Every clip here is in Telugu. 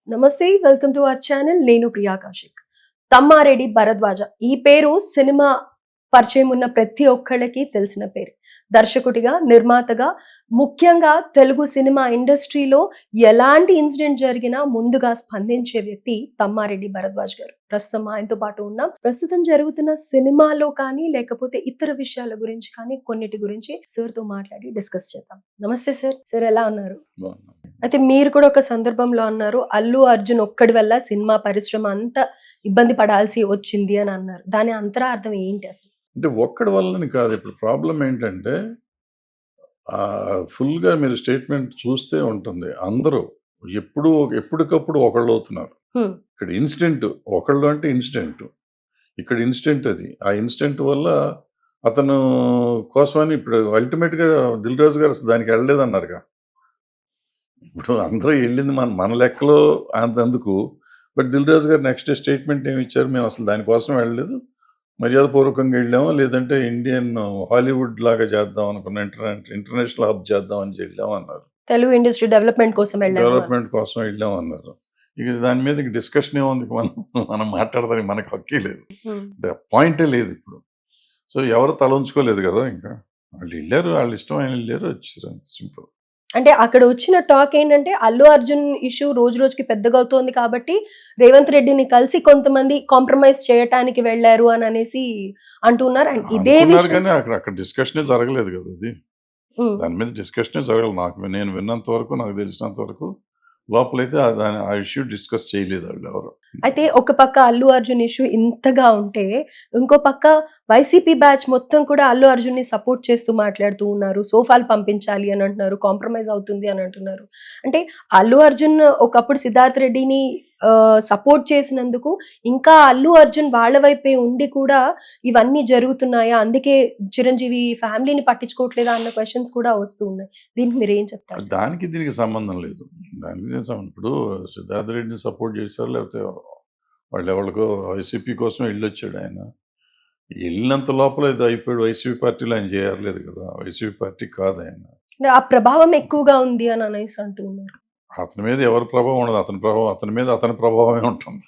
నమస్తే వెల్కమ్ టు అవర్ ఛానల్. నేను ప్రియా కౌశిక్. తమ్మారెడ్డి భరద్వాజ ఈ పేరు సినిమా పరిచయం ఉన్న ప్రతి ఒక్కళ్ళకి తెలిసిన పేరు. దర్శకుడిగా, నిర్మాతగా, ముఖ్యంగా తెలుగు సినిమా ఇండస్ట్రీలో ఎలాంటి ఇన్సిడెంట్ జరిగినా ముందుగా స్పందించే వ్యక్తి తమ్మారెడ్డి భరద్వాజ్ గారు. ప్రస్తుతం ఆయనతో పాటు ఉన్నాం. ప్రస్తుతం జరుగుతున్న సినిమాలో కానీ లేకపోతే ఇతర విషయాల గురించి కానీ కొన్నిటి గురించి సార్తో మాట్లాడి డిస్కస్ చేద్దాం. నమస్తే సార్. సార్ ఎలా ఉన్నారు? అయితే మీరు కూడా ఒక సందర్భంలో అన్నారు, అల్లు అర్జున్ ఒక్కడి వల్ల సినిమా పరిశ్రమ అంతా ఇబ్బంది పడాల్సి వచ్చింది అని అన్నారు. దాని అంతరార్థం ఏంటి అసలు? అంటే ఒక్కడి వల్లని కాదు. ఇప్పుడు ప్రాబ్లం ఏంటంటే ఫుల్గా మీరు స్టేట్మెంట్ చూస్తే ఉంటుంది. అందరూ ఎప్పటికప్పుడు ఒకళ్ళు అవుతున్నారు. ఇక్కడ ఇన్సిడెంట్ ఒకళ్ళు అంటే ఇన్సిడెంట్, ఇక్కడ ఇన్సిడెంట్ అది. ఆ ఇన్సిడెంట్ వల్ల అతను కోసమని ఇప్పుడు అల్టిమేట్గా దిల్ రాజు గారు దానికి వెళ్ళలేదన్నారుగా. ఇప్పుడు అందరూ వెళ్ళింది మన లెక్కలో అందుకు. బట్ దిల్ రాజు గారు నెక్స్ట్ డే స్టేట్మెంట్ ఏమి ఇచ్చారు, మేము అసలు దానికోసం వెళ్ళలేదు, మర్యాదపూర్వకంగా వెళ్ళాము, లేదంటే ఇండియన్ హాలీవుడ్ లాగా చేద్దాం అనుకున్న ఇంటర్నేషనల్ హబ్ చేద్దాం అని వెళ్ళాము అన్నారు. తెలుగు ఇండస్ట్రీ డెవలప్మెంట్ కోసం వెళ్ళాము అన్నారు. ఇక దాని మీద డిస్కషన్ ఏముంది, మనం మాట్లాడదానికి మనకు హక్కే లేదు, పాయింటే లేదు ఇప్పుడు. సో ఎవరు తల ఉంచుకోలేదు కదా, ఇంకా వాళ్ళు వెళ్ళారు, వాళ్ళ ఇష్టం ఆయన వెళ్ళారు, వచ్చారు, సింపుల్. అంటే అక్కడ వచ్చిన టాక్ ఏంటంటే అల్లు అర్జున్ ఇష్యూ రోజు రోజుకి పెద్దగా అవుతోంది కాబట్టి రేవంత్ రెడ్డిని కలిసి కొంతమంది కాంప్రమైజ్ చేయటానికి వెళ్ళారు అని అనేసి అంటున్నారు. అండ్ ఇదే విషయం అక్కడ డిస్కషనే జరగలేదు కదా, అది దాని మీద డిస్కషనే జరగలేదు. నేను విన్నంత వరకు, నాకు తెలిసినంత వరకు లోపలైతే ఆ ఇష్యూ డిస్కస్ చేయలేదు వాళ్ళు ఎవరు. అయితే ఒక పక్క అల్లు అర్జున్ ఇష్యూ ఇంతగా ఉంటే, ఇంకో పక్క వైసీపీ బ్యాచ్ మొత్తం కూడా అల్లు అర్జున్ ని సపోర్ట్ చేస్తూ మాట్లాడుతూ ఉన్నారు. సోఫాలు పంపించాలి అని అంటున్నారు, కాంప్రమైజ్ అవుతుంది అని అంటున్నారు. అంటే అల్లు అర్జున్ ఒకప్పుడు సిద్ధార్థ్ రెడ్డిని సపోర్ట్ చేసినందుకు ఇంకా అల్లు అర్జున్ వాళ్ళ వైపే ఉండి కూడా ఇవన్నీ జరుగుతున్నాయా, అందుకే చిరంజీవి ఫ్యామిలీని పట్టించుకోవట్లేదా అన్న క్వశ్చన్స్ కూడా వస్తూ ఉన్నాయి. దీనికి మీరు ఏం చెప్తారు? దీనికి సంబంధం లేదు. ఇప్పుడు సిద్ధార్థ్ రెడ్డిని సపోర్ట్ చేశారు, లేకపోతే వాళ్ళు ఎవరికో వైసీపీ కోసం వెళ్ళొచ్చాడు ఆయన. వెళ్ళినంత లోపల ఇది అయిపోయాడు. వైసీపీ పార్టీలో ఆయన చేయలేదు కదా, వైసీపీ పార్టీ కాదు ఆయన. ఆ ప్రభావం ఎక్కువగా ఉంది అని అనేసి అంటున్నారు. అతని మీద ఎవరి ప్రభావం ఉండదు, అతని మీద అతని ప్రభావమే ఉంటుంది.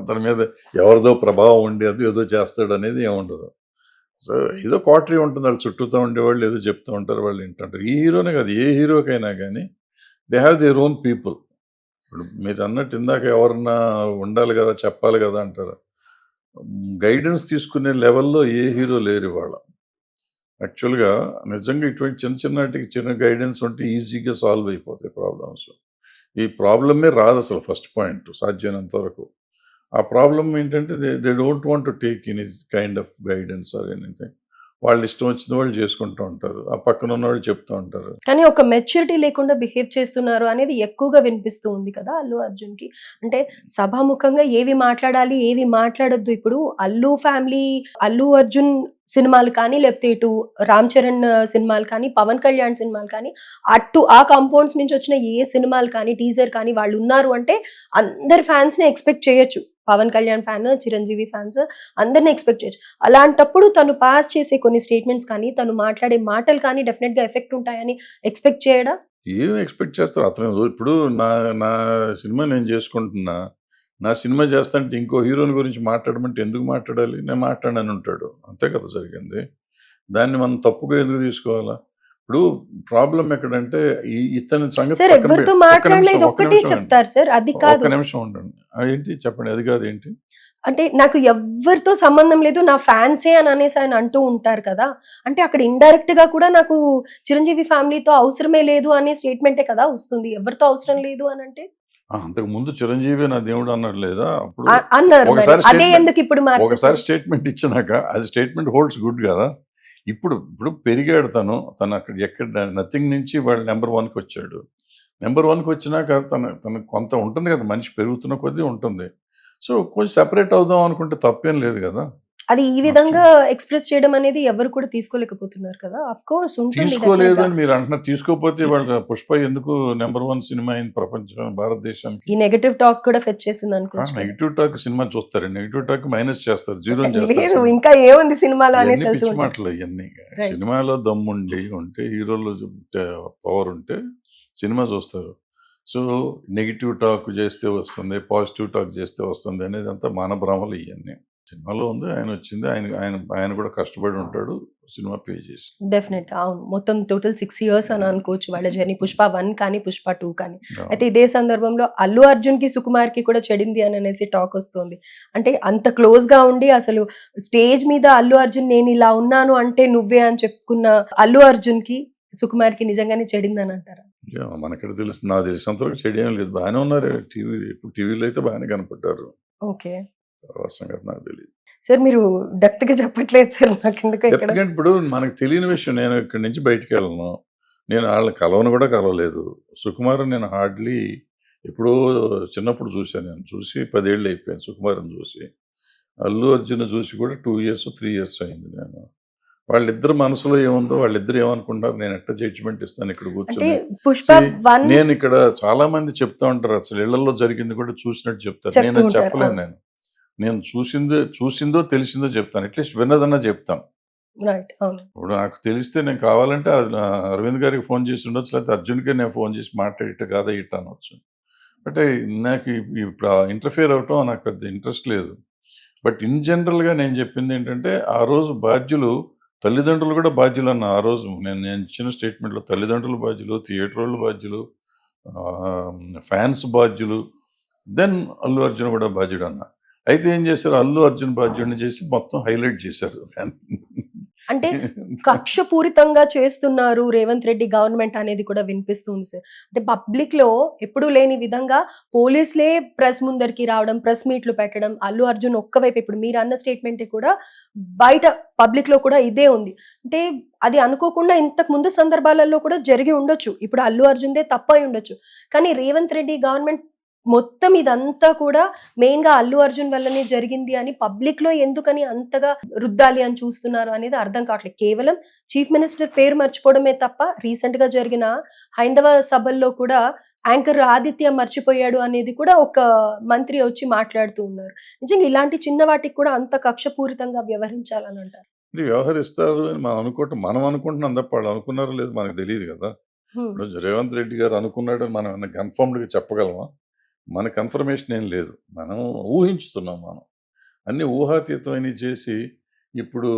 అతని మీద ఎవరిదో ప్రభావం ఉండేది, ఏదో చేస్తాడు అనేది ఏముండదు. సో ఏదో క్వార్టరీ ఉంటుంది, వాళ్ళు చుట్టూతో ఉండేవాళ్ళు ఏదో చెప్తూ ఉంటారు, వాళ్ళు వింటుంటారు. ఈ హీరోనే కాదు, ఏ హీరోకైనా కానీ they have their own people. ఇప్పుడు మీరు అన్నట్టు ఇందాక ఎవరన్నా ఉండాలి కదా, చెప్పాలి కదా అంటారు. గైడెన్స్ తీసుకునే లెవెల్లో ఏ హీరో లేరు ఇవాళ. యాక్చువల్గా నిజంగా ఇటువంటి చిన్న గైడెన్స్ ఉంటే ఈజీగా సాల్వ్ అయిపోతాయి ప్రాబ్లమ్స్. ఈ ప్రాబ్లమే రాదు అసలు, ఫస్ట్ పాయింట్ సాధ్యమైనంత వరకు. ఆ ప్రాబ్లం ఏంటంటే they don't want to take any kind of guidance or anything. వాళ్ళు ఇష్టం వచ్చిన వాళ్ళు చేసుకుంటూ ఉంటారు, ఆ పక్కన ఉన్న వాళ్ళు చెప్తూ ఉంటారు. కానీ ఒక మెచ్యూరిటీ లేకుండా బిహేవ్ చేస్తున్నారు అనేది ఎక్కువగా వినిపిస్తూ ఉంది కదా అల్లు అర్జున్ కి. అంటే సభాముఖంగా ఏవి మాట్లాడాలి, ఏవి మాట్లాడొద్దు. ఇప్పుడు అల్లు ఫ్యామిలీ, అల్లు అర్జున్ సినిమాలు కానీ, లేకపోతే ఇటు రామ్ చరణ్ సినిమాలు కానీ, పవన్ కళ్యాణ్ సినిమాలు కానీ, అటు ఆ కాంపౌండ్స్ నుంచి వచ్చిన ఏ సినిమాలు కానీ, టీజర్ కానీ వాళ్ళు ఉన్నారు అంటే అందరి ఫ్యాన్స్ ని ఎక్స్పెక్ట్ చేయొచ్చు. పవన్ కళ్యాణ్ ఫ్యాన్, చిరంజీవి ఫ్యాన్స్ అందరిని ఎక్స్పెక్ట్ చేయొచ్చు. అలాంటప్పుడు తను పాస్ చేసే కొన్ని స్టేట్మెంట్స్ కానీ, తను మాట్లాడే మాటలు కానీ డెఫినెట్ గా ఎఫెక్ట్ ఉంటాయని ఎక్స్పెక్ట్ చేయడా? ఏం ఎక్స్పెక్ట్ చేస్తారు అతను? ఇప్పుడు నా సినిమా నేను చేసుకుంటున్నా, నా సినిమా చేస్తాంటే ఇంకో హీరోని గురించి మాట్లాడమంటే ఎందుకు మాట్లాడాలి? నేను మాట్లాడని ఉంటాడు, అంతే కదా జరిగింది. దాన్ని మనం తప్పుగా ఎందుకు తీసుకోవాలా? ఇప్పుడు ప్రాబ్లం ఎక్కడంటే ఇతని సంగతి ఒక్క నిమిషం ఉండండి. ఏంటి చెప్పండి, అది కాదు ఏంటి అంటే నాకు ఎవరితో సంబంధం లేదు, నా ఫ్యాన్సే అని అనేసి ఆయన అంటూ ఉంటారు కదా. అంటే అక్కడ ఇండైరెక్ట్ గా కూడా నాకు చిరంజీవి ఫ్యామిలీతో అవసరమే లేదు అనే స్టేట్మెంటే కదా వస్తుంది. ఎవరితో అవసరం లేదు అని అంటే అంతకు ముందు చిరంజీవి నా దేవుడు అన్నాడు లేదా? అప్పుడు అన్నారు. ఒకసారి స్టేట్మెంట్ ఇచ్చినాక అది స్టేట్మెంట్ హోల్డ్స్ గుడ్ కదా. ఇప్పుడు పెరిగాడు తను అక్కడ ఎక్కడ నథింగ్ నుంచి వాళ్ళు నెంబర్ 1కి వచ్చాడు. నెంబర్ 1కి వచ్చినాక తనకు కొంత ఉంటుంది కదా, మనిషి పెరుగుతున్న కొద్దీ ఉంటుంది. సో కొంచెం సెపరేట్ అవుదాం అనుకుంటే తప్పేం లేదు కదా. అది ఈ విధంగా ఎక్స్ప్రెస్ చేయడం అనేది ఎవరు కూడా తీసుకోలేకపోతున్నారు కదా. ఆఫ్ కోర్స్ తీసుకోలేదు అని మీరు అంటున్నారు. తీసుకోకపోతే వాళ్ళ పుష్ప ఎందుకు నెంబర్ 1 సినిమా అయింది ప్రపంచం, భారతదేశానికి? ఈ నెగటివ్ టాక్ కూడా ఫెచ్ చేసింది అనుకోవచ్చు. నెగటివ్ టాక్ సినిమా చూస్తారు, నెగటివ్ టాక్ మైనస్ చేస్తారు, జీరో చేస్తారు. ఇంకా ఏముంది సినిమాలో అనేసి పిచ్చి మాటలు ఇవన్నీ. సినిమాలో దమ్ముండి ఉంటే, హీరోలో పవర్ ఉంటే సినిమా చూస్తారు. సో నెగిటివ్ టాక్ చేస్తే వస్తుంది, పాజిటివ్ టాక్ చేస్తే వస్తుంది అనేది అంతా మానభ్రమలు ఇవన్నీ. సినిమాలో ఉంది, ఆయన వచ్చింది, ఆయన ఆయన ఆయన కూడా కష్టపడి ఉంటాడు, సినిమా పే చేసి. డెఫినెట్. అవును. మొత్తం టోటల్ 6 ఇయర్స్ అని అనుకోవచ్చు వాళ్ళ జర్నీ. 'పుష్ప 1' కానీ, 'పుష్ప 2' కానీ. అయితే ఇదే సందర్భంలో అల్లు అర్జున్‌కి, సుకుమార్‌కి కూడా చెడింది అని అనేసి టాక్ వస్తుంది. అంటే అంత క్లోజ్‌గా ఉండి అసలు స్టేజ్ మీద అల్లు అర్జున్ నేను ఇలా ఉన్నాను అంటే నువ్వే అని చెప్పుకున్న అల్లు అర్జున్‌కి, సుకుమార్‌కి నిజంగానే చెడిందని అంటారా? మనకెక్కడ తెలుస్తుంది, నాకు తెలిసినంతవరకు చెడు ఏం లేదు, బాగానే ఉన్నారు. టీవీలో అయితే బాగానే కనపడ్డారు. ఓకే. తర్వాత సంగతి నాకు తెలియదు. సార్ మీరు డెప్త్‌గా చెప్పట్లేదు సార్ నాకెందుకో ఇక్కడ. డెప్త్‌గా ఇప్పుడు మనకు తెలియని విషయం, నేను ఇక్కడి నుంచి బయటికెళ్ళను. నేను ఆళ్ళని కలవను కూడా కలవలేదు. సుకుమార్‌ని నేను హార్డ్‌లీ ఎప్పుడో చిన్నప్పుడు చూసాను నేను. చూసి 10 ఏళ్ళు అయిపోయాయి సుకుమార్‌ని చూసి. అల్లు అర్జున్‌ని చూసి కూడా 2 ఇయర్స్, 3 ఇయర్స్ అయింది నేను. వాళ్ళిద్దరి మనసులో ఏముందో, వాళ్ళిద్దరు ఏమనుకుంటారు, నేను ఎట్టా జడ్జిమెంట్ ఇస్తాను ఇక్కడ అంటే కూర్చొని. 'పుష్ప సీ 1' నేనిక్కడ చాలా మంది చెప్తా ఉంటారు, అసలు ఇళ్లల్లో జరిగింది కూడా చూసినట్టు చెప్తారు. చెప్తూ నేనది ఉంటారు. చెప్పలేను అవును. నేను. నేను చూసిందో తెలిసిందో చెప్తాను. అట్‌లీస్ట్ విన్నదన్నా చెప్తాను. రైట్. అవును. ఇప్పుడు నాకు తెలిస్తే నేను కావాలంటే అరవింద్ గారికి ఫోన్ చేసి ఉండొచ్చు, లేకపోతే అర్జున్‌కే నేను ఫోన్ చేసి మాట్లాడి ఇట్ట కాదా ఇట్ట అనొచ్చు. అంటే నాకు ఇప్పుడు ఇంటర్ఫియర్ అవ్వటం నాకు పెద్ద ఇంట్రెస్ట్ లేదు. బట్ ఇన్ జనరల్‌గా నేను చెప్పిందేంటంటే, ఆ రోజు బాధ్యులు తల్లిదండ్రులు కూడా బాధ్యులన్న ఆ రోజు. నేను నేను ఇచ్చిన స్టేట్మెంట్‌లో తల్లిదండ్రులు బాధ్యులు, థియేటరోళ్ళు బాధ్యులు, ఫ్యాన్స్ బాధ్యులు, దెన్ అల్లు అర్జున్ కూడా బాధ్యుడన్నా. అయితే ఏం చేశారు, అల్లు అర్జున్ బాధ్యుడిని చేసి మొత్తం హైలైట్ చేశారు దాన్ని. అంటే కక్షపూరితంగా చేస్తున్నారు రేవంత్ రెడ్డి గవర్నమెంట్ అనేది కూడా వినిపిస్తుంది సార్. అంటే పబ్లిక్‌లో ఎప్పుడూ లేని విధంగా పోలీసులే ప్రెస్ ముందరికి రావడం, ప్రెస్ మీట్‌లు పెట్టడం, అల్లు అర్జున్ ఒక్కవైపు ఇప్పుడు మీరన్న స్టేట్మెంట్ కూడా బయట పబ్లిక్‌లో కూడా ఇదే ఉంది. అంటే అది అనుకోకుండా ఇంతకు ముందు సందర్భాలలో కూడా జరిగి ఉండొచ్చు. ఇప్పుడు అల్లు అర్జున్‌దే తప్పై ఉండొచ్చు. కానీ రేవంత్ రెడ్డి గవర్నమెంట్ మొత్తం ఇదంతా కూడా మెయిన్‌గా అల్లు అర్జున్ వల్లనే జరిగింది అని పబ్లిక్‌లో ఎందుకని అంతగా రుద్దాలి అని చూస్తున్నారు అనేది అర్థం కావట్లేదు. కేవలం చీఫ్ మినిస్టర్ పేరు మర్చిపోవడమే తప్ప రీసెంట్‌గా జరిగిన హైందవ సభల్లో కూడా యాంకర్ ఆదిత్య మర్చిపోయాడు అనేది కూడా ఒక మంత్రి వచ్చి మాట్లాడుతూ ఉన్నారు. నిజంగా ఇలాంటి చిన్న వాటికి కూడా అంత కక్షపూరితంగా వ్యవహరించాలని అంటారు. ఇది వ్యవహరిస్తారు అని మనం అనుకుంటున్నాం తప్ప వాళ్ళు అనుకున్నారో లేదో మనకు తెలియదు కదా. హ్మ్. ఇప్పుడు రేవంత్ రెడ్డి గారు అనుకున్నాడని మనం ఏమన్నా కన్ఫర్మ్డ్‌గా చెప్పగలమా? మన కన్ఫర్మేషన్ ఏం లేదు. మనం ఊహించుతున్నాం మనం. అన్నీ ఊహాతీతమైనవి చేసి, ఇప్పుడు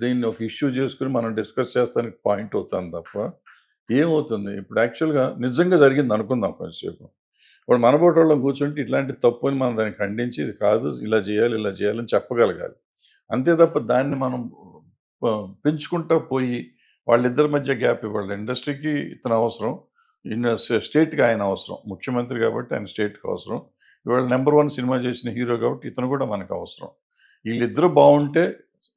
దీన్ని ఒక ఇష్యూ చేసుకొని మనం డిస్కస్ చేస్తానికి పాయింట్ అవుతాను తప్ప, ఏమవుతుంది? ఇప్పుడు యాక్చువల్‌గా నిజంగా జరిగింది అనుకుందాం కొంచెంసేపు. ఇప్పుడు మనబోటోళ్ళం కూర్చుంటే ఇట్లాంటిది తప్పు అని మనం దాన్ని ఖండించి, ఇది కాదు ఇలా చేయాలి, ఇలా చేయాలని చెప్పగలగాలి. అంతే తప్ప దాన్ని మనం పెంచుకుంటా పోయి, వాళ్ళిద్దరి మధ్య గ్యాప్ ఇవ్వాలి. ఇండస్ట్రీకి ఇతను అవసరం. స్టేట్‌కి ఆయన అవసరం. ముఖ్యమంత్రి కాబట్టి ఆయన స్టేట్‌కి అవసరం. ఇవాళ నంబర్ 1 సినిమా చేసిన హీరో కాబట్టి ఇతను కూడా మనకు అవసరం. వీళ్ళిద్దరూ బావుంటే,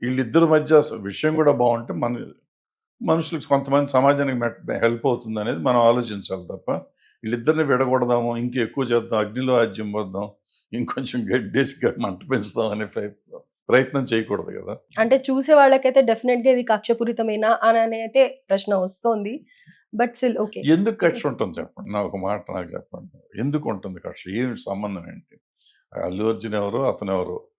వీళ్ళిద్దరి మధ్య విషయం కూడా బావుంటే మనుషులకి కొంతమంది సమాజానికి హెల్ప్ అవుతుందనేది మనం ఆలోచించాలి తప్ప, వీళ్ళిద్దరిని విడగొడదాము, ఇంకా ఎక్కువ చేద్దాం, అగ్నిలో ఆజ్యం పోద్దాం, ఇంకొంచెం గడ్డేసి మంట పెంచుదాం అనే ప్రయత్నం చేయకూడదు కదా. అంటే చూసే వాళ్ళకైతే డెఫినెట్‌గా ఇది కక్షపూరితమేనా అని అయితే ప్రశ్న వస్తోంది. But still okay. ఎందుకు కక్ష ఉంటుంది చెప్పండి? నా ఒక మాట నాకు చెప్పండి. ఎందుకు ఉంటుంది కక్ష? ఏమి సంబంధం ఏంటి? అల్లు అర్జున్ ఎవరో, అతనెవరో.